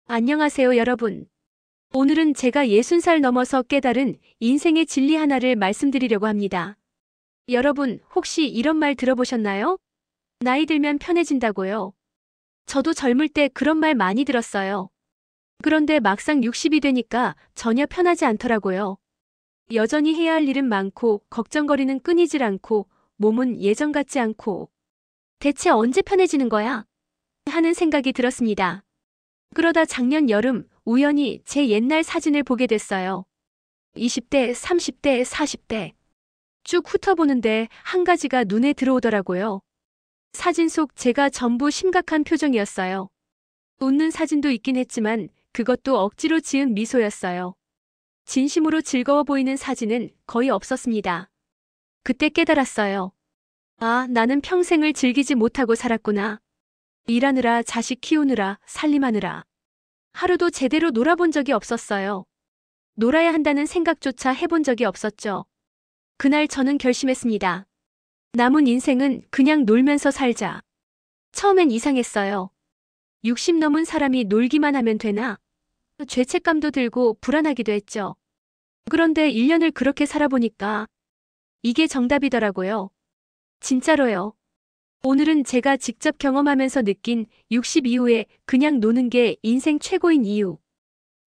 안녕하세요, 여러분. 오늘은 제가 60살 넘어서 깨달은 인생의 진리 하나를 말씀드리려고 합니다. 여러분, 혹시 이런 말 들어보셨나요? 나이 들면 편해진다고요. 저도 젊을 때 그런 말 많이 들었어요. 그런데 막상 60이 되니까 전혀 편하지 않더라고요. 여전히 해야 할 일은 많고, 걱정거리는 끊이질 않고, 몸은 예전 같지 않고, 대체 언제 편해지는 거야? 하는 생각이 들었습니다. 그러다 작년 여름 우연히 제 옛날 사진을 보게 됐어요. 20대, 30대, 40대. 쭉 훑어보는데 한 가지가 눈에 들어오더라고요. 사진 속 제가 전부 심각한 표정이었어요. 웃는 사진도 있긴 했지만 그것도 억지로 지은 미소였어요. 진심으로 즐거워 보이는 사진은 거의 없었습니다. 그때 깨달았어요. 아, 나는 평생을 즐기지 못하고 살았구나. 일하느라, 자식 키우느라, 살림하느라. 하루도 제대로 놀아본 적이 없었어요. 놀아야 한다는 생각조차 해본 적이 없었죠. 그날 저는 결심했습니다. 남은 인생은 그냥 놀면서 살자. 처음엔 이상했어요. 60 넘은 사람이 놀기만 하면 되나? 죄책감도 들고 불안하기도 했죠. 그런데 1년을 그렇게 살아보니까 이게 정답이더라고요. 진짜로요. 오늘은 제가 직접 경험하면서 느낀 60 이후에 그냥 노는 게 인생 최고인 이유.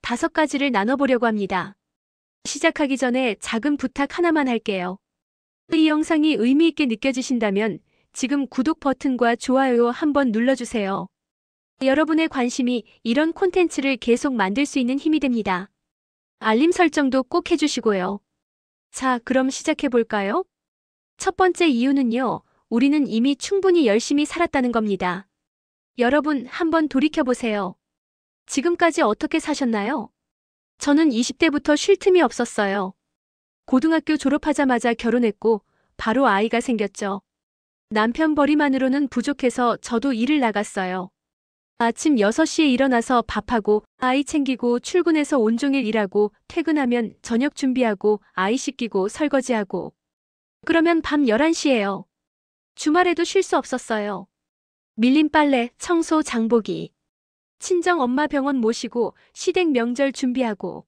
5가지를 나눠보려고 합니다. 시작하기 전에 작은 부탁 하나만 할게요. 이 영상이 의미 있게 느껴지신다면 지금 구독 버튼과 좋아요 한번 눌러주세요. 여러분의 관심이 이런 콘텐츠를 계속 만들 수 있는 힘이 됩니다. 알림 설정도 꼭 해주시고요. 자, 그럼 시작해볼까요? 첫 번째 이유는요. 우리는 이미 충분히 열심히 살았다는 겁니다. 여러분, 한번 돌이켜보세요. 지금까지 어떻게 사셨나요? 저는 20대부터 쉴 틈이 없었어요. 고등학교 졸업하자마자 결혼했고 바로 아이가 생겼죠. 남편 벌이만으로는 부족해서 저도 일을 나갔어요. 아침 6시에 일어나서 밥하고 아이 챙기고 출근해서 온종일 일하고 퇴근하면 저녁 준비하고 아이 씻기고 설거지하고 그러면 밤 11시예요. 주말에도 쉴 수 없었어요. 밀린 빨래, 청소, 장보기. 친정 엄마 병원 모시고 시댁 명절 준비하고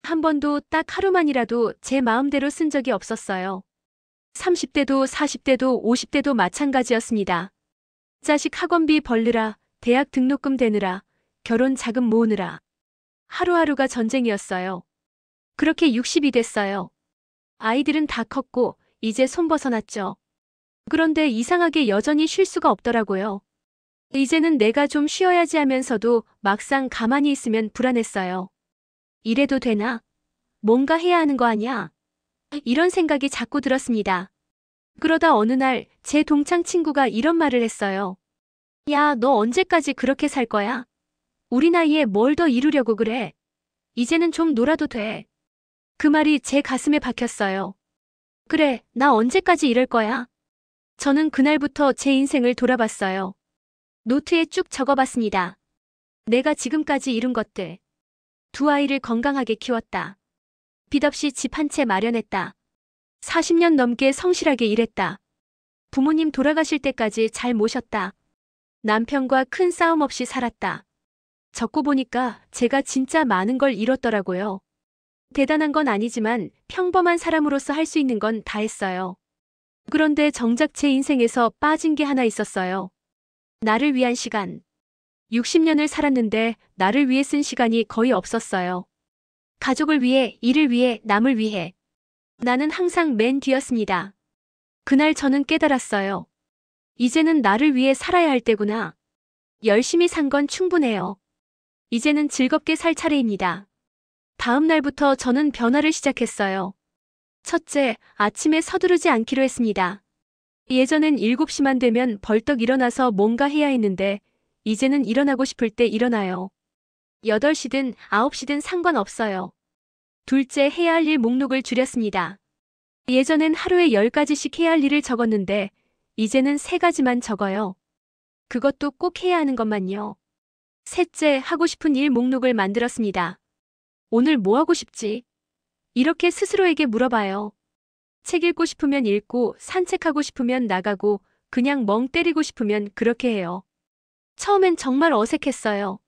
한 번도 딱 하루만이라도 제 마음대로 쓴 적이 없었어요. 30대도 40대도 50대도 마찬가지였습니다. 자식 학원비 벌느라, 대학 등록금 대느라, 결혼 자금 모으느라. 하루하루가 전쟁이었어요. 그렇게 60이 됐어요. 아이들은 다 컸고 이제 손 벗어났죠. 그런데 이상하게 여전히 쉴 수가 없더라고요. 이제는 내가 좀 쉬어야지 하면서도 막상 가만히 있으면 불안했어요. 이래도 되나? 뭔가 해야 하는 거 아니야? 이런 생각이 자꾸 들었습니다. 그러다 어느 날 제 동창 친구가 이런 말을 했어요. 야, 너 언제까지 그렇게 살 거야? 우리 나이에 뭘 더 이루려고 그래? 이제는 좀 놀아도 돼. 그 말이 제 가슴에 박혔어요. 그래, 나 언제까지 이럴 거야? 저는 그날부터 제 인생을 돌아봤어요. 노트에 쭉 적어봤습니다. 내가 지금까지 이룬 것들. 2아이를 건강하게 키웠다. 빚 없이 집 한 채 마련했다. 40년 넘게 성실하게 일했다. 부모님 돌아가실 때까지 잘 모셨다. 남편과 큰 싸움 없이 살았다. 적고 보니까 제가 진짜 많은 걸 이뤘더라고요. 대단한 건 아니지만 평범한 사람으로서 할 수 있는 건 다 했어요. 그런데 정작 제 인생에서 빠진 게 하나 있었어요. 나를 위한 시간. 60년을 살았는데 나를 위해 쓴 시간이 거의 없었어요. 가족을 위해, 일을 위해, 남을 위해. 나는 항상 맨 뒤였습니다. 그날 저는 깨달았어요. 이제는 나를 위해 살아야 할 때구나. 열심히 산 건 충분해요. 이제는 즐겁게 살 차례입니다. 다음 날부터 저는 변화를 시작했어요. 첫째, 아침에 서두르지 않기로 했습니다. 예전엔 7시만 되면 벌떡 일어나서 뭔가 해야 했는데 이제는 일어나고 싶을 때 일어나요. 8시든 9시든 상관없어요. 둘째, 해야 할 일 목록을 줄였습니다. 예전엔 하루에 10가지씩 해야 할 일을 적었는데 이제는 3가지만 적어요. 그것도 꼭 해야 하는 것만요. 셋째, 하고 싶은 일 목록을 만들었습니다. 오늘 뭐 하고 싶지? 이렇게 스스로에게 물어봐요. 책 읽고 싶으면 읽고, 산책하고 싶으면 나가고, 그냥 멍 때리고 싶으면 그렇게 해요. 처음엔 정말 어색했어요.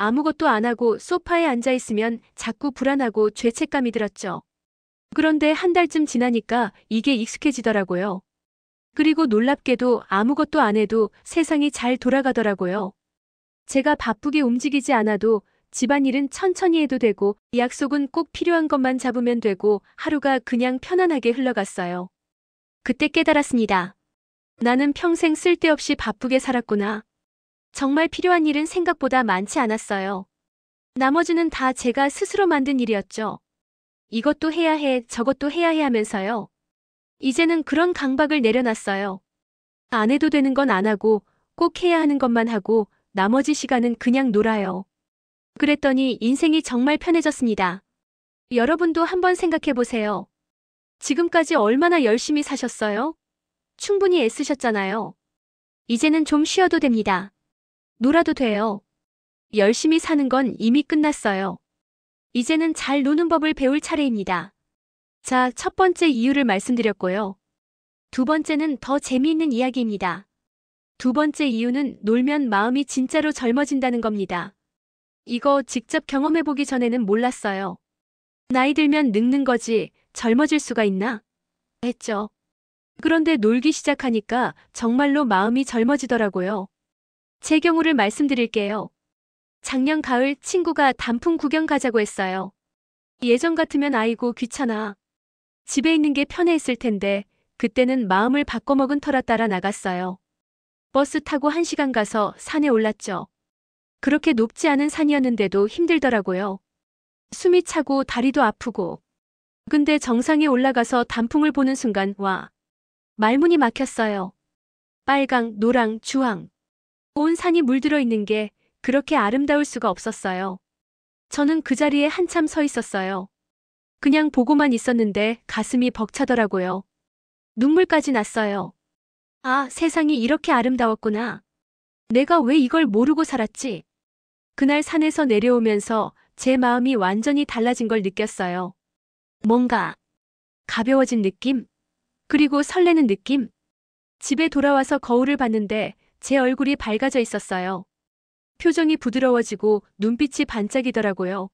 아무것도 안 하고 소파에 앉아 있으면 자꾸 불안하고 죄책감이 들었죠. 그런데 한 달쯤 지나니까 이게 익숙해지더라고요. 그리고 놀랍게도 아무것도 안 해도 세상이 잘 돌아가더라고요. 제가 바쁘게 움직이지 않아도 집안일은 천천히 해도 되고 약속은 꼭 필요한 것만 잡으면 되고 하루가 그냥 편안하게 흘러갔어요. 그때 깨달았습니다. 나는 평생 쓸데없이 바쁘게 살았구나. 정말 필요한 일은 생각보다 많지 않았어요. 나머지는 다 제가 스스로 만든 일이었죠. 이것도 해야 해, 저것도 해야 해 하면서요. 이제는 그런 강박을 내려놨어요. 안 해도 되는 건 안 하고 꼭 해야 하는 것만 하고 나머지 시간은 그냥 놀아요. 그랬더니 인생이 정말 편해졌습니다. 여러분도 한번 생각해 보세요. 지금까지 얼마나 열심히 사셨어요? 충분히 애쓰셨잖아요. 이제는 좀 쉬어도 됩니다. 놀아도 돼요. 열심히 사는 건 이미 끝났어요. 이제는 잘 노는 법을 배울 차례입니다. 자, 첫 번째 이유를 말씀드렸고요. 두 번째는 더 재미있는 이야기입니다. 두 번째 이유는 놀면 마음이 진짜로 젊어진다는 겁니다. 이거 직접 경험해보기 전에는 몰랐어요. 나이 들면 늙는 거지 젊어질 수가 있나? 했죠. 그런데 놀기 시작하니까 정말로 마음이 젊어지더라고요. 제 경우를 말씀드릴게요. 작년 가을 친구가 단풍 구경 가자고 했어요. 예전 같으면 아이고 귀찮아. 집에 있는 게 편해했을 텐데 그때는 마음을 바꿔먹은 터라 따라 나갔어요. 버스 타고 1시간 가서 산에 올랐죠. 그렇게 높지 않은 산이었는데도 힘들더라고요. 숨이 차고 다리도 아프고. 근데 정상에 올라가서 단풍을 보는 순간 와, 말문이 막혔어요. 빨강, 노랑, 주황. 온 산이 물들어 있는 게 그렇게 아름다울 수가 없었어요. 저는 그 자리에 한참 서 있었어요. 그냥 보고만 있었는데 가슴이 벅차더라고요. 눈물까지 났어요. 아, 세상이 이렇게 아름다웠구나. 내가 왜 이걸 모르고 살았지? 그날 산에서 내려오면서 제 마음이 완전히 달라진 걸 느꼈어요. 뭔가 가벼워진 느낌? 그리고 설레는 느낌? 집에 돌아와서 거울을 봤는데 제 얼굴이 밝아져 있었어요. 표정이 부드러워지고 눈빛이 반짝이더라고요.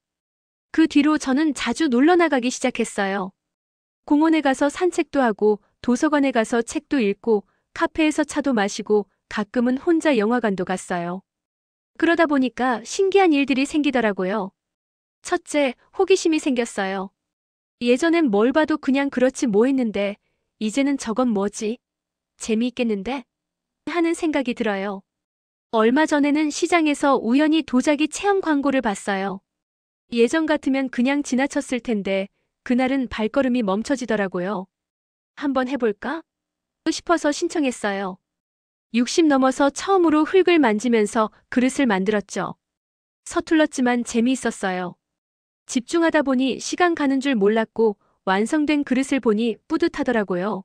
그 뒤로 저는 자주 놀러 나가기 시작했어요. 공원에 가서 산책도 하고 도서관에 가서 책도 읽고 카페에서 차도 마시고 가끔은 혼자 영화관도 갔어요. 그러다 보니까 신기한 일들이 생기더라고요. 첫째, 호기심이 생겼어요. 예전엔 뭘 봐도 그냥 그렇지 뭐 했는데 이제는 저건 뭐지? 재미있겠는데? 하는 생각이 들어요. 얼마 전에는 시장에서 우연히 도자기 체험 광고를 봤어요. 예전 같으면 그냥 지나쳤을 텐데 그날은 발걸음이 멈춰지더라고요. 한번 해볼까? 싶어서 신청했어요. 60 넘어서 처음으로 흙을 만지면서 그릇을 만들었죠. 서툴렀지만 재미있었어요. 집중하다 보니 시간 가는 줄 몰랐고 완성된 그릇을 보니 뿌듯하더라고요.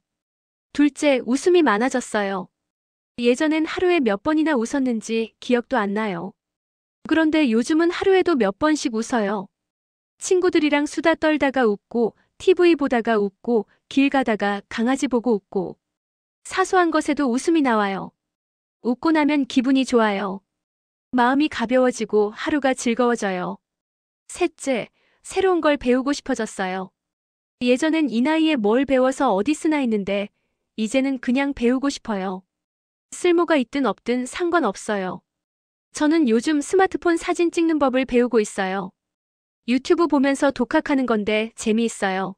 둘째, 웃음이 많아졌어요. 예전엔 하루에 몇 번이나 웃었는지 기억도 안 나요. 그런데 요즘은 하루에도 몇 번씩 웃어요. 친구들이랑 수다 떨다가 웃고, TV 보다가 웃고, 길 가다가 강아지 보고 웃고. 사소한 것에도 웃음이 나와요. 웃고 나면 기분이 좋아요. 마음이 가벼워지고 하루가 즐거워져요. 셋째, 새로운 걸 배우고 싶어졌어요. 예전엔 이 나이에 뭘 배워서 어디 쓰나 했는데 이제는 그냥 배우고 싶어요. 쓸모가 있든 없든 상관없어요. 저는 요즘 스마트폰 사진 찍는 법을 배우고 있어요. 유튜브 보면서 독학하는 건데 재미있어요.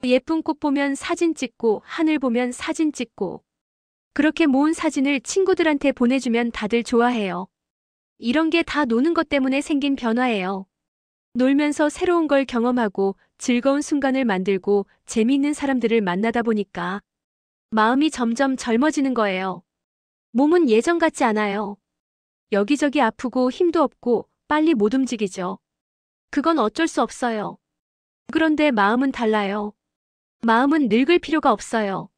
예쁜 꽃 보면 사진 찍고 하늘 보면 사진 찍고 그렇게 모은 사진을 친구들한테 보내주면 다들 좋아해요. 이런 게 다 노는 것 때문에 생긴 변화예요. 놀면서 새로운 걸 경험하고 즐거운 순간을 만들고 재미있는 사람들을 만나다 보니까 마음이 점점 젊어지는 거예요. 몸은 예전 같지 않아요. 여기저기 아프고 힘도 없고 빨리 못 움직이죠. 그건 어쩔 수 없어요. 그런데 마음은 달라요. 마음은 늙을 필요가 없어요.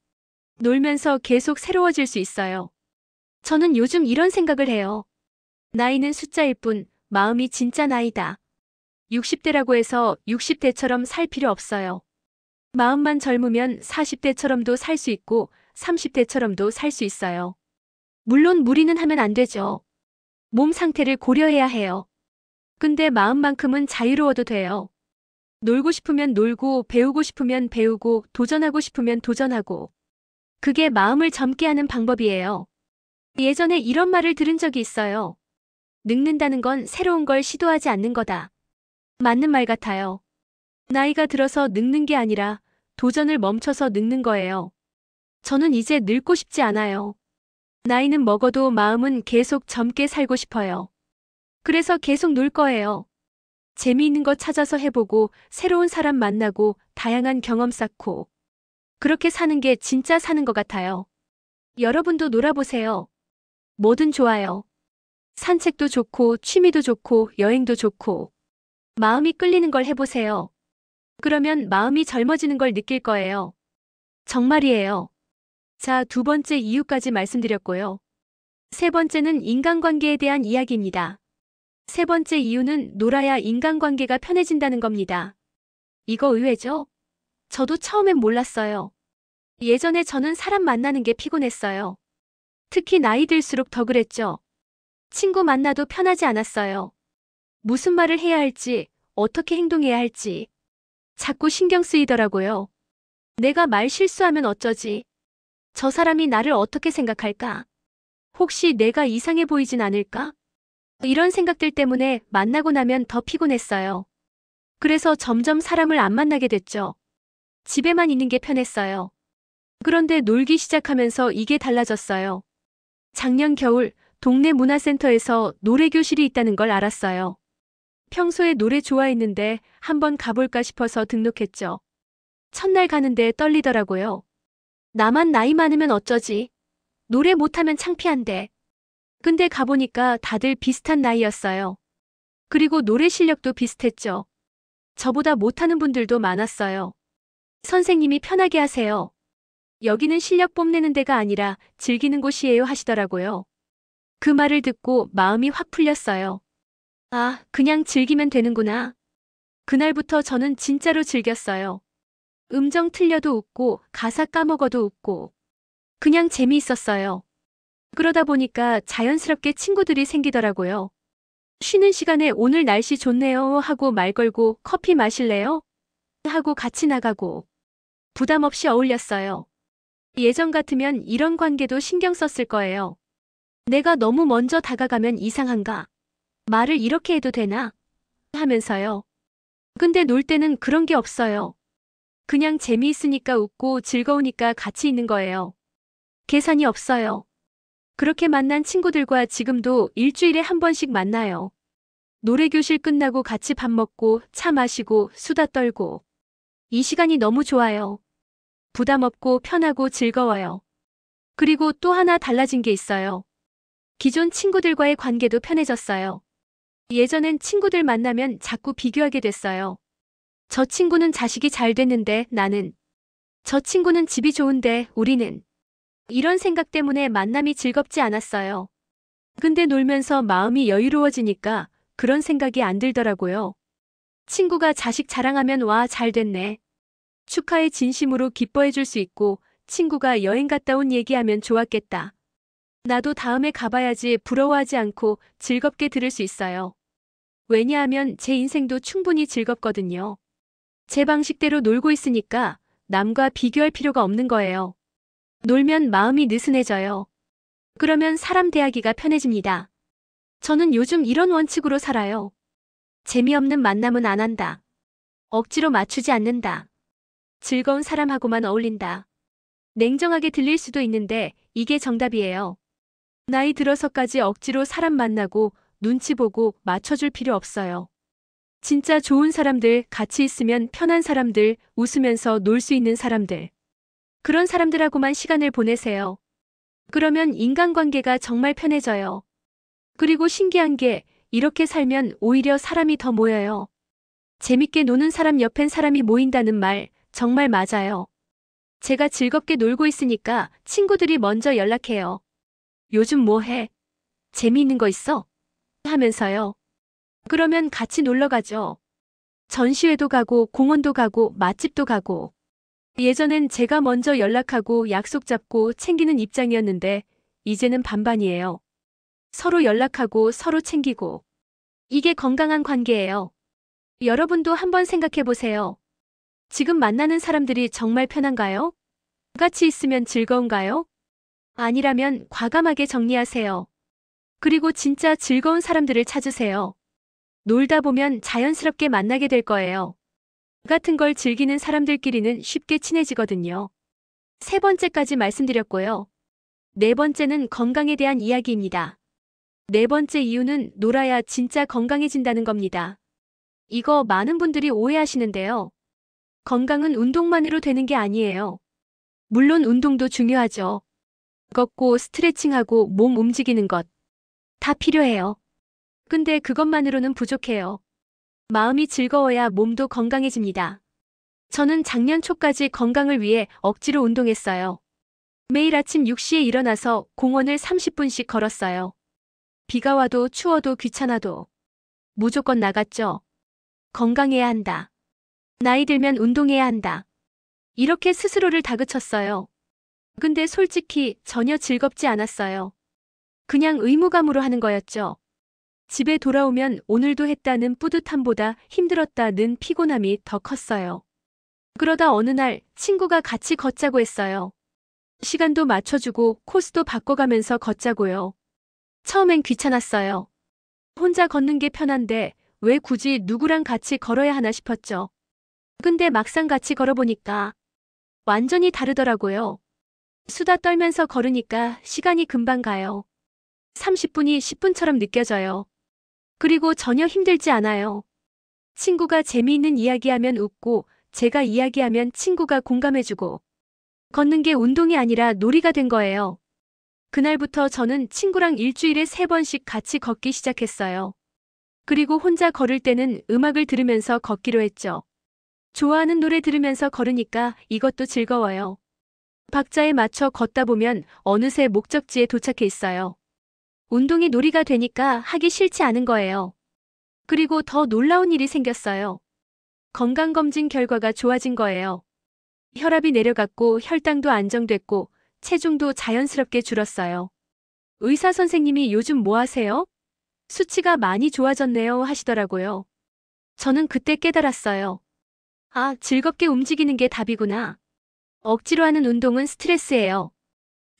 놀면서 계속 새로워질 수 있어요. 저는 요즘 이런 생각을 해요. 나이는 숫자일 뿐 마음이 진짜 나이다. 60대라고 해서 60대처럼 살 필요 없어요. 마음만 젊으면 40대처럼도 살 수 있고 30대처럼도 살 수 있어요. 물론 무리는 하면 안 되죠. 몸 상태를 고려해야 해요. 근데 마음만큼은 자유로워도 돼요. 놀고 싶으면 놀고, 배우고 싶으면 배우고, 도전하고 싶으면 도전하고. 그게 마음을 젊게 하는 방법이에요. 예전에 이런 말을 들은 적이 있어요. 늙는다는 건 새로운 걸 시도하지 않는 거다. 맞는 말 같아요. 나이가 들어서 늙는 게 아니라 도전을 멈춰서 늙는 거예요. 저는 이제 늙고 싶지 않아요. 나이는 먹어도 마음은 계속 젊게 살고 싶어요. 그래서 계속 놀 거예요. 재미있는 거 찾아서 해보고 새로운 사람 만나고 다양한 경험 쌓고 그렇게 사는 게 진짜 사는 것 같아요. 여러분도 놀아보세요. 뭐든 좋아요. 산책도 좋고 취미도 좋고 여행도 좋고 마음이 끌리는 걸 해보세요. 그러면 마음이 젊어지는 걸 느낄 거예요. 정말이에요. 자, 두 번째 이유까지 말씀드렸고요. 세 번째는 인간관계에 대한 이야기입니다. 세 번째 이유는 놀아야 인간관계가 편해진다는 겁니다. 이거 의외죠? 저도 처음엔 몰랐어요. 예전에 저는 사람 만나는 게 피곤했어요. 특히 나이 들수록 더 그랬죠. 친구 만나도 편하지 않았어요. 무슨 말을 해야 할지, 어떻게 행동해야 할지 자꾸 신경 쓰이더라고요. 내가 말 실수하면 어쩌지? 저 사람이 나를 어떻게 생각할까? 혹시 내가 이상해 보이진 않을까? 이런 생각들 때문에 만나고 나면 더 피곤했어요. 그래서 점점 사람을 안 만나게 됐죠. 집에만 있는 게 편했어요. 그런데 놀기 시작하면서 이게 달라졌어요. 작년 겨울 동네 문화센터에서 노래교실이 있다는 걸 알았어요. 평소에 노래 좋아했는데 한번 가볼까 싶어서 등록했죠. 첫날 가는데 떨리더라고요. 나만 나이 많으면 어쩌지? 노래 못하면 창피한데. 근데 가보니까 다들 비슷한 나이였어요. 그리고 노래 실력도 비슷했죠. 저보다 못하는 분들도 많았어요. 선생님이 편하게 하세요. 여기는 실력 뽐내는 데가 아니라 즐기는 곳이에요 하시더라고요. 그 말을 듣고 마음이 확 풀렸어요. 아, 그냥 즐기면 되는구나. 그날부터 저는 진짜로 즐겼어요. 음정 틀려도 웃고 가사 까먹어도 웃고 그냥 재미있었어요. 그러다 보니까 자연스럽게 친구들이 생기더라고요. 쉬는 시간에 오늘 날씨 좋네요 하고 말 걸고 커피 마실래요? 하고 같이 나가고 부담 없이 어울렸어요. 예전 같으면 이런 관계도 신경 썼을 거예요. 내가 너무 먼저 다가가면 이상한가? 말을 이렇게 해도 되나? 하면서요. 근데 놀 때는 그런 게 없어요. 그냥 재미있으니까 웃고 즐거우니까 같이 있는 거예요. 계산이 없어요. 그렇게 만난 친구들과 지금도 일주일에 한 번씩 만나요. 노래교실 끝나고 같이 밥 먹고 차 마시고 수다 떨고. 이 시간이 너무 좋아요. 부담 없고 편하고 즐거워요. 그리고 또 하나 달라진 게 있어요. 기존 친구들과의 관계도 편해졌어요. 예전엔 친구들 만나면 자꾸 비교하게 됐어요. 저 친구는 자식이 잘 됐는데 나는. 저 친구는 집이 좋은데 우리는. 이런 생각 때문에 만남이 즐겁지 않았어요. 근데 놀면서 마음이 여유로워지니까 그런 생각이 안 들더라고요. 친구가 자식 자랑하면 와, 잘 됐네. 축하해 진심으로 기뻐해 줄 수 있고 친구가 여행 갔다 온 얘기하면 좋았겠다. 나도 다음에 가봐야지 부러워하지 않고 즐겁게 들을 수 있어요. 왜냐하면 제 인생도 충분히 즐겁거든요. 제 방식대로 놀고 있으니까 남과 비교할 필요가 없는 거예요. 놀면 마음이 느슨해져요. 그러면 사람 대하기가 편해집니다. 저는 요즘 이런 원칙으로 살아요. 재미없는 만남은 안 한다. 억지로 맞추지 않는다. 즐거운 사람하고만 어울린다. 냉정하게 들릴 수도 있는데 이게 정답이에요. 나이 들어서까지 억지로 사람 만나고 눈치 보고 맞춰줄 필요 없어요. 진짜 좋은 사람들, 같이 있으면 편한 사람들, 웃으면서 놀 수 있는 사람들. 그런 사람들하고만 시간을 보내세요. 그러면 인간관계가 정말 편해져요. 그리고 신기한 게 이렇게 살면 오히려 사람이 더 모여요. 재밌게 노는 사람 옆엔 사람이 모인다는 말 정말 맞아요. 제가 즐겁게 놀고 있으니까 친구들이 먼저 연락해요. 요즘 뭐 해? 재미있는 거 있어? 하면서요. 그러면 같이 놀러 가죠. 전시회도 가고 공원도 가고 맛집도 가고. 예전엔 제가 먼저 연락하고 약속 잡고 챙기는 입장이었는데 이제는 반반이에요. 서로 연락하고 서로 챙기고. 이게 건강한 관계예요. 여러분도 한번 생각해 보세요. 지금 만나는 사람들이 정말 편한가요? 같이 있으면 즐거운가요? 아니라면 과감하게 정리하세요. 그리고 진짜 즐거운 사람들을 찾으세요. 놀다 보면 자연스럽게 만나게 될 거예요. 같은 걸 즐기는 사람들끼리는 쉽게 친해지거든요. 세 번째까지 말씀드렸고요. 네 번째는 건강에 대한 이야기입니다. 네 번째 이유는 놀아야 진짜 건강해진다는 겁니다. 이거 많은 분들이 오해하시는데요. 건강은 운동만으로 되는 게 아니에요. 물론 운동도 중요하죠. 걷고 스트레칭하고 몸 움직이는 것 다 필요해요. 근데 그것만으로는 부족해요. 마음이 즐거워야 몸도 건강해집니다. 저는 작년 초까지 건강을 위해 억지로 운동했어요. 매일 아침 6시에 일어나서 공원을 30분씩 걸었어요. 비가 와도 추워도 귀찮아도 무조건 나갔죠. 건강해야 한다. 나이 들면 운동해야 한다. 이렇게 스스로를 다그쳤어요. 근데 솔직히 전혀 즐겁지 않았어요. 그냥 의무감으로 하는 거였죠. 집에 돌아오면 오늘도 했다는 뿌듯함보다 힘들었다는 피곤함이 더 컸어요. 그러다 어느 날 친구가 같이 걷자고 했어요. 시간도 맞춰주고 코스도 바꿔가면서 걷자고요. 처음엔 귀찮았어요. 혼자 걷는 게 편한데 왜 굳이 누구랑 같이 걸어야 하나 싶었죠. 근데 막상 같이 걸어보니까 완전히 다르더라고요. 수다 떨면서 걸으니까 시간이 금방 가요. 30분이 10분처럼 느껴져요. 그리고 전혀 힘들지 않아요. 친구가 재미있는 이야기하면 웃고 제가 이야기하면 친구가 공감해주고 걷는 게 운동이 아니라 놀이가 된 거예요. 그날부터 저는 친구랑 일주일에 3번씩 같이 걷기 시작했어요. 그리고 혼자 걸을 때는 음악을 들으면서 걷기로 했죠. 좋아하는 노래 들으면서 걸으니까 이것도 즐거워요. 박자에 맞춰 걷다 보면 어느새 목적지에 도착해 있어요. 운동이 놀이가 되니까 하기 싫지 않은 거예요. 그리고 더 놀라운 일이 생겼어요. 건강검진 결과가 좋아진 거예요. 혈압이 내려갔고 혈당도 안정됐고 체중도 자연스럽게 줄었어요. 의사 선생님이 요즘 뭐 하세요? 수치가 많이 좋아졌네요 하시더라고요. 저는 그때 깨달았어요. 아, 즐겁게 움직이는 게 답이구나. 억지로 하는 운동은 스트레스예요.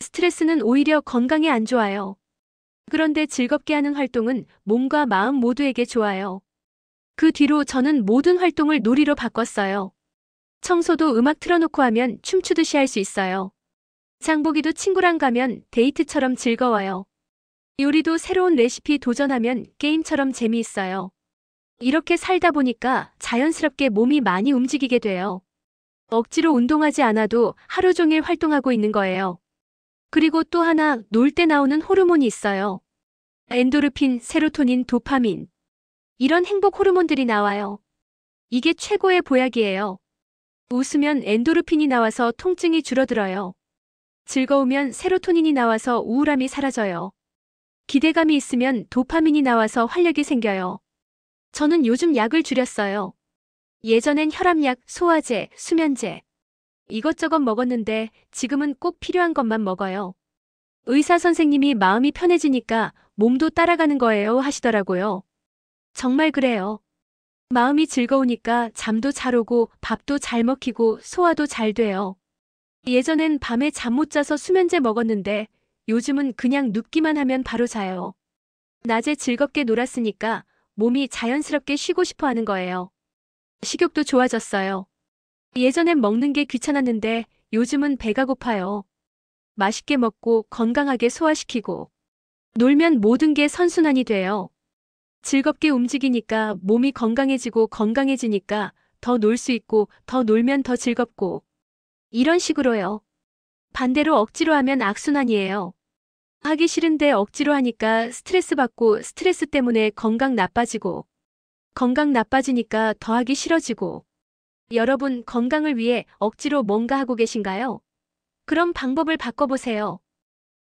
스트레스는 오히려 건강에 안 좋아요. 그런데 즐겁게 하는 활동은 몸과 마음 모두에게 좋아요. 그 뒤로 저는 모든 활동을 놀이로 바꿨어요. 청소도 음악 틀어놓고 하면 춤추듯이 할 수 있어요. 장보기도 친구랑 가면 데이트처럼 즐거워요. 요리도 새로운 레시피 도전하면 게임처럼 재미있어요. 이렇게 살다 보니까 자연스럽게 몸이 많이 움직이게 돼요. 억지로 운동하지 않아도 하루 종일 활동하고 있는 거예요. 그리고 또 하나 놀 때 나오는 호르몬이 있어요. 엔도르핀, 세로토닌, 도파민. 이런 행복 호르몬들이 나와요. 이게 최고의 보약이에요. 웃으면 엔도르핀이 나와서 통증이 줄어들어요. 즐거우면 세로토닌이 나와서 우울함이 사라져요. 기대감이 있으면 도파민이 나와서 활력이 생겨요. 저는 요즘 약을 줄였어요. 예전엔 혈압약, 소화제, 수면제 이것저것 먹었는데 지금은 꼭 필요한 것만 먹어요. 의사 선생님이 마음이 편해지니까 몸도 따라가는 거예요 하시더라고요. 정말 그래요. 마음이 즐거우니까 잠도 잘 오고 밥도 잘 먹히고 소화도 잘 돼요. 예전엔 밤에 잠 못 자서 수면제 먹었는데 요즘은 그냥 눕기만 하면 바로 자요. 낮에 즐겁게 놀았으니까 몸이 자연스럽게 쉬고 싶어 하는 거예요. 식욕도 좋아졌어요. 예전엔 먹는 게 귀찮았는데 요즘은 배가 고파요. 맛있게 먹고 건강하게 소화시키고 놀면 모든 게 선순환이 돼요. 즐겁게 움직이니까 몸이 건강해지고 건강해지니까 더 놀 수 있고 더 놀면 더 즐겁고 이런 식으로요. 반대로 억지로 하면 악순환이에요. 하기 싫은데 억지로 하니까 스트레스 받고 스트레스 때문에 건강 나빠지고 건강 나빠지니까 더 하기 싫어지고 여러분 건강을 위해 억지로 뭔가 하고 계신가요? 그럼 방법을 바꿔보세요.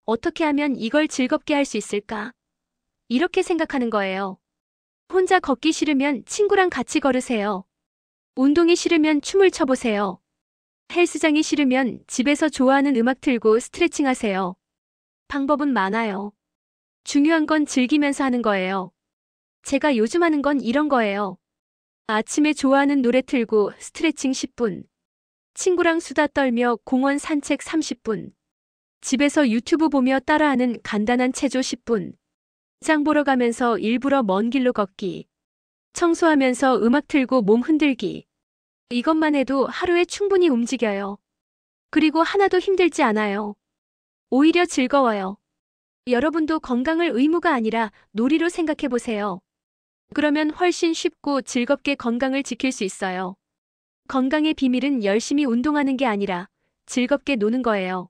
어떻게 하면 이걸 즐겁게 할 수 있을까? 이렇게 생각하는 거예요. 혼자 걷기 싫으면 친구랑 같이 걸으세요. 운동이 싫으면 춤을 춰보세요. 헬스장이 싫으면 집에서 좋아하는 음악 틀고 스트레칭 하세요. 방법은 많아요. 중요한 건 즐기면서 하는 거예요. 제가 요즘 하는 건 이런 거예요. 아침에 좋아하는 노래 틀고 스트레칭 10분. 친구랑 수다 떨며 공원 산책 30분. 집에서 유튜브 보며 따라하는 간단한 체조 10분. 장 보러 가면서 일부러 먼 길로 걷기. 청소하면서 음악 틀고 몸 흔들기. 이것만 해도 하루에 충분히 움직여요. 그리고 하나도 힘들지 않아요. 오히려 즐거워요. 여러분도 건강을 의무가 아니라 놀이로 생각해 보세요. 그러면 훨씬 쉽고 즐겁게 건강을 지킬 수 있어요. 건강의 비밀은 열심히 운동하는 게 아니라 즐겁게 노는 거예요.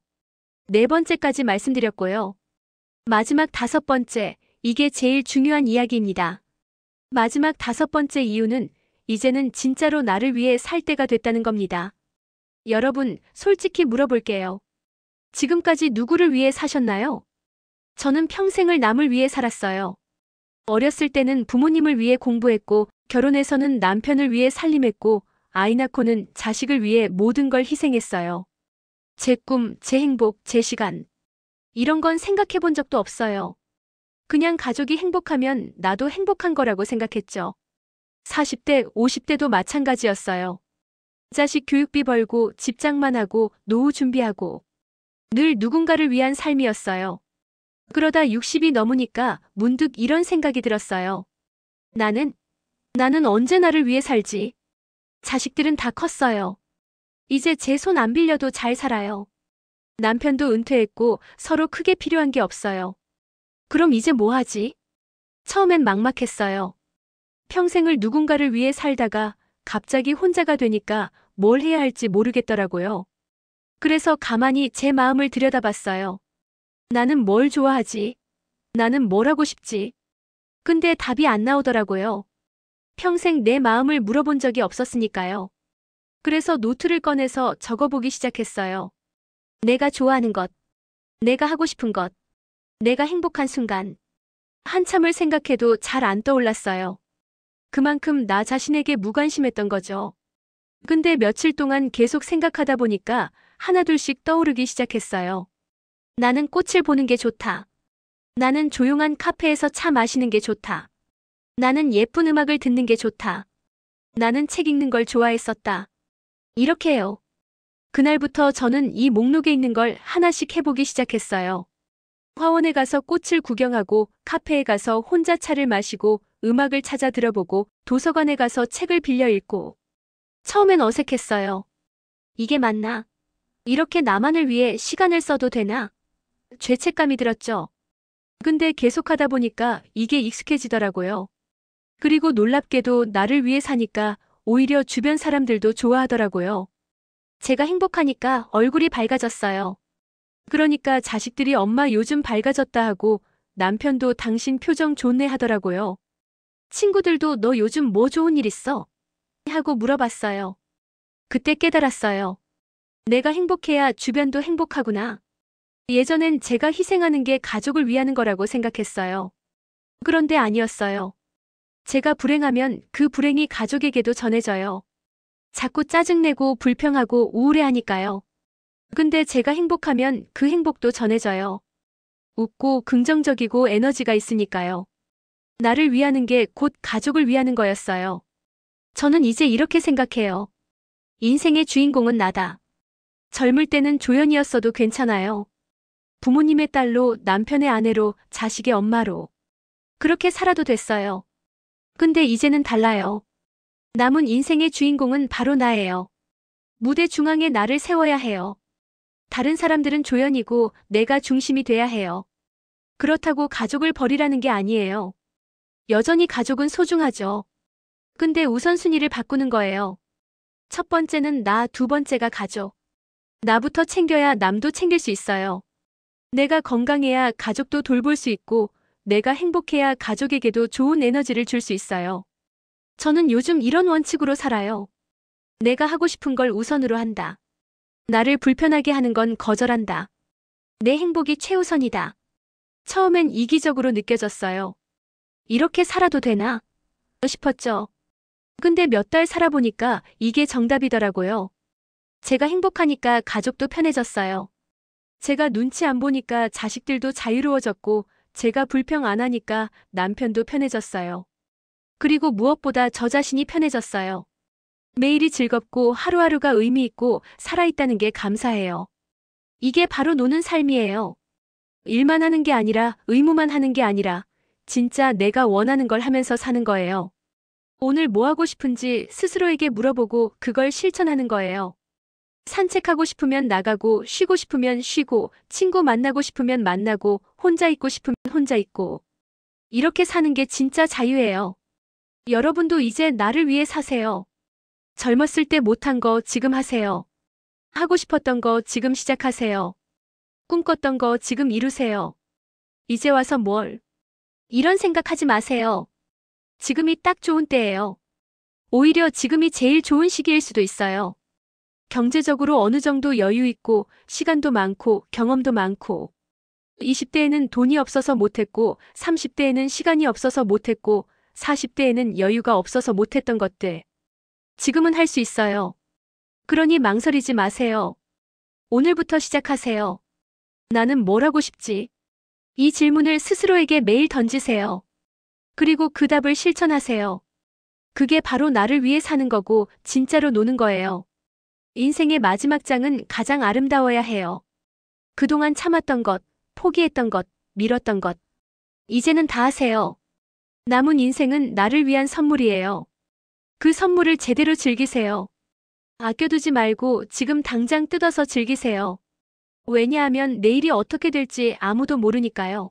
네 번째까지 말씀드렸고요. 마지막 다섯 번째, 이게 제일 중요한 이야기입니다. 마지막 다섯 번째 이유는 이제는 진짜로 나를 위해 살 때가 됐다는 겁니다. 여러분, 솔직히 물어볼게요. 지금까지 누구를 위해 사셨나요? 저는 평생을 남을 위해 살았어요. 어렸을 때는 부모님을 위해 공부했고, 결혼해서는 남편을 위해 살림했고, 아이 낳고는 자식을 위해 모든 걸 희생했어요. 제 꿈, 제 행복, 제 시간. 이런 건 생각해 본 적도 없어요. 그냥 가족이 행복하면 나도 행복한 거라고 생각했죠. 40대, 50대도 마찬가지였어요. 자식 교육비 벌고 집장만 하고 노후 준비하고 늘 누군가를 위한 삶이었어요. 그러다 60이 넘으니까 문득 이런 생각이 들었어요. 나는 언제 나를 위해 살지? 자식들은 다 컸어요. 이제 제 손 안 빌려도 잘 살아요. 남편도 은퇴했고 서로 크게 필요한 게 없어요. 그럼 이제 뭐 하지? 처음엔 막막했어요. 평생을 누군가를 위해 살다가 갑자기 혼자가 되니까 뭘 해야 할지 모르겠더라고요. 그래서 가만히 제 마음을 들여다봤어요. 나는 뭘 좋아하지? 나는 뭘 하고 싶지? 근데 답이 안 나오더라고요. 평생 내 마음을 물어본 적이 없었으니까요. 그래서 노트를 꺼내서 적어보기 시작했어요. 내가 좋아하는 것, 내가 하고 싶은 것, 내가 행복한 순간. 한참을 생각해도 잘 안 떠올랐어요. 그만큼 나 자신에게 무관심했던 거죠. 근데 며칠 동안 계속 생각하다 보니까 하나둘씩 떠오르기 시작했어요. 나는 꽃을 보는 게 좋다. 나는 조용한 카페에서 차 마시는 게 좋다. 나는 예쁜 음악을 듣는 게 좋다. 나는 책 읽는 걸 좋아했었다. 이렇게요. 그날부터 저는 이 목록에 있는 걸 하나씩 해보기 시작했어요. 화원에 가서 꽃을 구경하고 카페에 가서 혼자 차를 마시고 음악을 찾아 들어보고 도서관에 가서 책을 빌려 읽고. 처음엔 어색했어요. 이게 맞나? 이렇게 나만을 위해 시간을 써도 되나? 죄책감이 들었죠. 근데 계속하다 보니까 이게 익숙해지더라고요. 그리고 놀랍게도 나를 위해 사니까 오히려 주변 사람들도 좋아하더라고요. 제가 행복하니까 얼굴이 밝아졌어요. 그러니까 자식들이 엄마 요즘 밝아졌다 하고 남편도 당신 표정 좋네 하더라고요. 친구들도 너 요즘 뭐 좋은 일 있어? 하고 물어봤어요. 그때 깨달았어요. 내가 행복해야 주변도 행복하구나. 예전엔 제가 희생하는 게 가족을 위하는 거라고 생각했어요. 그런데 아니었어요. 제가 불행하면 그 불행이 가족에게도 전해져요. 자꾸 짜증내고 불평하고 우울해하니까요. 근데 제가 행복하면 그 행복도 전해져요. 웃고 긍정적이고 에너지가 있으니까요. 나를 위하는 게 곧 가족을 위하는 거였어요. 저는 이제 이렇게 생각해요. 인생의 주인공은 나다. 젊을 때는 조연이었어도 괜찮아요. 부모님의 딸로, 남편의 아내로, 자식의 엄마로. 그렇게 살아도 됐어요. 근데 이제는 달라요. 남은 인생의 주인공은 바로 나예요. 무대 중앙에 나를 세워야 해요. 다른 사람들은 조연이고 내가 중심이 돼야 해요. 그렇다고 가족을 버리라는 게 아니에요. 여전히 가족은 소중하죠. 근데 우선순위를 바꾸는 거예요. 첫 번째는 나, 두 번째가 가족. 나부터 챙겨야 남도 챙길 수 있어요. 내가 건강해야 가족도 돌볼 수 있고 내가 행복해야 가족에게도 좋은 에너지를 줄 수 있어요. 저는 요즘 이런 원칙으로 살아요. 내가 하고 싶은 걸 우선으로 한다. 나를 불편하게 하는 건 거절한다. 내 행복이 최우선이다. 처음엔 이기적으로 느껴졌어요. 이렇게 살아도 되나? 싶었죠. 근데 몇 달 살아보니까 이게 정답이더라고요. 제가 행복하니까 가족도 편해졌어요. 제가 눈치 안 보니까 자식들도 자유로워졌고 제가 불평 안 하니까 남편도 편해졌어요. 그리고 무엇보다 저 자신이 편해졌어요. 매일이 즐겁고 하루하루가 의미 있고 살아있다는 게 감사해요. 이게 바로 노는 삶이에요. 일만 하는 게 아니라 의무만 하는 게 아니라 진짜 내가 원하는 걸 하면서 사는 거예요. 오늘 뭐 하고 싶은지 스스로에게 물어보고 그걸 실천하는 거예요. 산책하고 싶으면 나가고 쉬고 싶으면 쉬고 친구 만나고 싶으면 만나고 혼자 있고 싶으면 혼자 있고 이렇게 사는 게 진짜 자유예요. 여러분도 이제 나를 위해 사세요. 젊었을 때 못한 거 지금 하세요. 하고 싶었던 거 지금 시작하세요. 꿈꿨던 거 지금 이루세요. 이제 와서 뭘? 이런 생각하지 마세요. 지금이 딱 좋은 때예요. 오히려 지금이 제일 좋은 시기일 수도 있어요. 경제적으로 어느 정도 여유 있고 시간도 많고 경험도 많고 20대에는 돈이 없어서 못했고 30대에는 시간이 없어서 못했고 40대에는 여유가 없어서 못했던 것들. 지금은 할 수 있어요. 그러니 망설이지 마세요. 오늘부터 시작하세요. 나는 뭘 하고 싶지? 이 질문을 스스로에게 매일 던지세요. 그리고 그 답을 실천하세요. 그게 바로 나를 위해 사는 거고 진짜로 노는 거예요. 인생의 마지막 장은 가장 아름다워야 해요. 그동안 참았던 것, 포기했던 것, 미뤘던 것. 이제는 다 하세요. 남은 인생은 나를 위한 선물이에요. 그 선물을 제대로 즐기세요. 아껴두지 말고 지금 당장 뜯어서 즐기세요. 왜냐하면 내일이 어떻게 될지 아무도 모르니까요.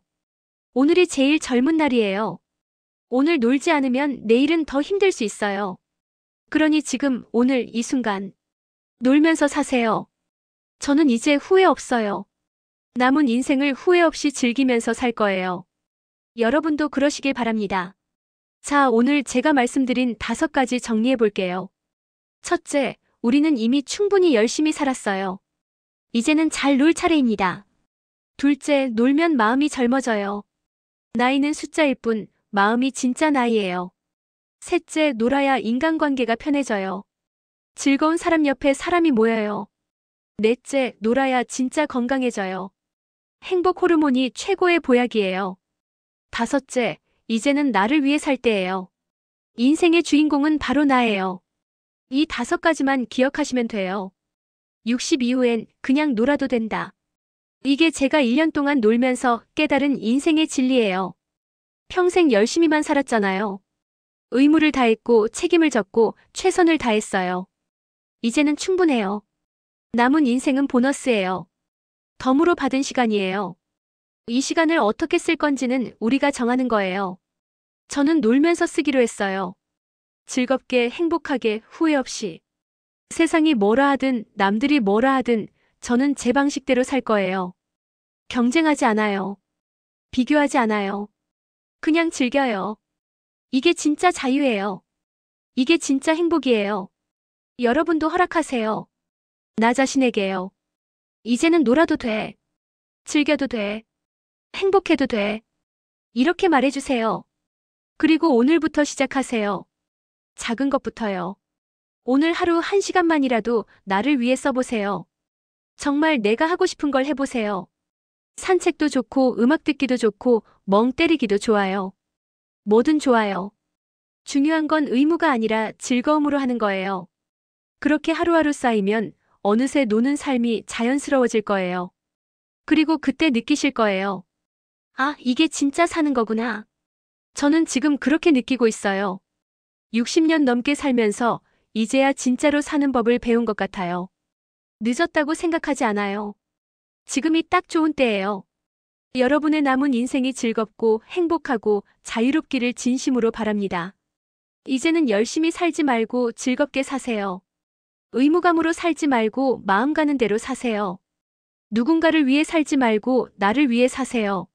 오늘이 제일 젊은 날이에요. 오늘 놀지 않으면 내일은 더 힘들 수 있어요. 그러니 지금 오늘 이 순간 놀면서 사세요. 저는 이제 후회 없어요. 남은 인생을 후회 없이 즐기면서 살 거예요. 여러분도 그러시길 바랍니다. 자, 오늘 제가 말씀드린 5가지 정리해 볼게요. 첫째, 우리는 이미 충분히 열심히 살았어요. 이제는 잘 놀 차례입니다. 둘째, 놀면 마음이 젊어져요. 나이는 숫자일 뿐 마음이 진짜 나이예요. 셋째, 놀아야 인간관계가 편해져요. 즐거운 사람 옆에 사람이 모여요. 넷째, 놀아야 진짜 건강해져요. 행복 호르몬이 최고의 보약이에요. 다섯째, 이제는 나를 위해 살 때예요. 인생의 주인공은 바로 나예요. 이 5가지만 기억하시면 돼요. 60 이후엔 그냥 놀아도 된다. 이게 제가 1년 동안 놀면서 깨달은 인생의 진리예요. 평생 열심히만 살았잖아요. 의무를 다했고 책임을 졌고 최선을 다했어요. 이제는 충분해요. 남은 인생은 보너스예요. 덤으로 받은 시간이에요. 이 시간을 어떻게 쓸 건지는 우리가 정하는 거예요. 저는 놀면서 쓰기로 했어요. 즐겁게 행복하게 후회 없이. 세상이 뭐라 하든 남들이 뭐라 하든 저는 제 방식대로 살 거예요. 경쟁하지 않아요. 비교하지 않아요. 그냥 즐겨요. 이게 진짜 자유예요. 이게 진짜 행복이에요. 여러분도 허락하세요. 나 자신에게요. 이제는 놀아도 돼. 즐겨도 돼. 행복해도 돼. 이렇게 말해주세요. 그리고 오늘부터 시작하세요. 작은 것부터요. 오늘 하루 1시간만이라도 나를 위해 써보세요. 정말 내가 하고 싶은 걸 해보세요. 산책도 좋고 음악 듣기도 좋고 멍 때리기도 좋아요. 뭐든 좋아요. 중요한 건 의무가 아니라 즐거움으로 하는 거예요. 그렇게 하루하루 쌓이면 어느새 노는 삶이 자연스러워질 거예요. 그리고 그때 느끼실 거예요. 아, 이게 진짜 사는 거구나. 저는 지금 그렇게 느끼고 있어요. 60년 넘게 살면서 이제야 진짜로 사는 법을 배운 것 같아요. 늦었다고 생각하지 않아요. 지금이 딱 좋은 때예요. 여러분의 남은 인생이 즐겁고 행복하고 자유롭기를 진심으로 바랍니다. 이제는 열심히 살지 말고 즐겁게 사세요. 의무감으로 살지 말고 마음 가는 대로 사세요. 누군가를 위해 살지 말고 나를 위해 사세요.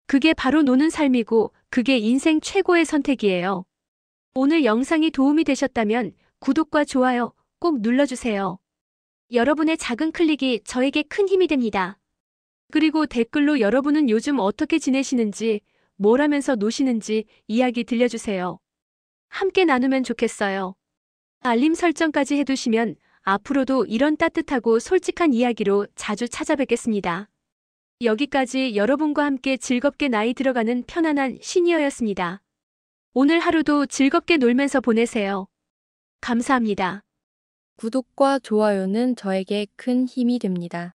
그게 바로 노는 삶이고 그게 인생 최고의 선택이에요. 오늘 영상이 도움이 되셨다면 구독과 좋아요 꼭 눌러주세요. 여러분의 작은 클릭이 저에게 큰 힘이 됩니다. 그리고 댓글로 여러분은 요즘 어떻게 지내시는지, 뭘 하면서 노시는지 이야기 들려주세요. 함께 나누면 좋겠어요. 알림 설정까지 해두시면 앞으로도 이런 따뜻하고 솔직한 이야기로 자주 찾아뵙겠습니다. 여기까지 여러분과 함께 즐겁게 나이 들어가는 편안한 시니어였습니다. 오늘 하루도 즐겁게 놀면서 보내세요. 감사합니다. 구독과 좋아요는 저에게 큰 힘이 됩니다.